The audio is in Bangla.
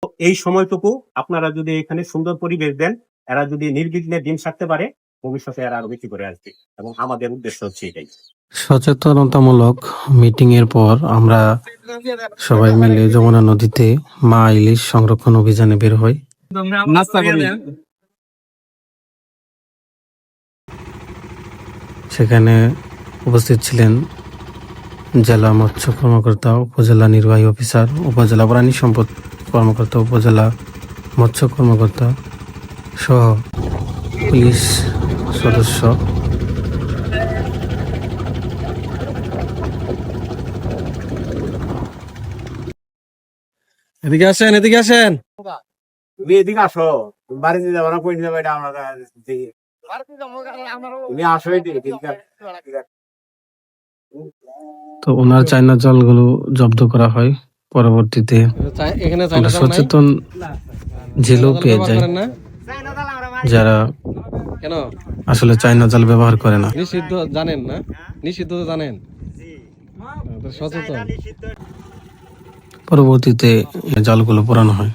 এই সময়টুকু আপনারা যদি এখানে সুন্দর পরিবেশ দেন, এরা যদি নির্বিঘ্নে ডিম ছাড়তে পারে, ভবিষ্যতে এরা আরো বেশি করে আসবে, এবং আমাদের উদ্দেশ্য হচ্ছে এটাই। সচেতনতামূলক মিটিং এর পর আমরা সবাই মিলে যমুনা নদীতে মা ইলিশ সংরক্ষণ অভিযানে বের হই। সেখানে উপস্থিত ছিলেন জেলা মৎস্য কর্মকর্তা, উপজেলা নির্বাহী অফিসার, উপজেলা প্রাণী সম্পদ কর্মকর্তা, উপজেলা মৎস্য কর্মকর্তা সহ পুলিশ সদস্য। এদিকে আসেন, এদিকে আসেন। তুমি এদিকে আসো, বাড়িতে যাবো না, কই যাবো এটা আমরা দেখি। তুমি আসো এদিকে। তো ওনার চায়না জালগুলো জব্দ করা হয়। পরবর্তীতে এখানে আমরা সচেতন জেলেও পেয়ে যাই, যারা কেন আসলে চায়না জাল ব্যবহার করে না। নিষিদ্ধ জানেন না? নিষিদ্ধ জানেন, সচেতন। পরবর্তীতে জালগুলো পোড়ানো হয়।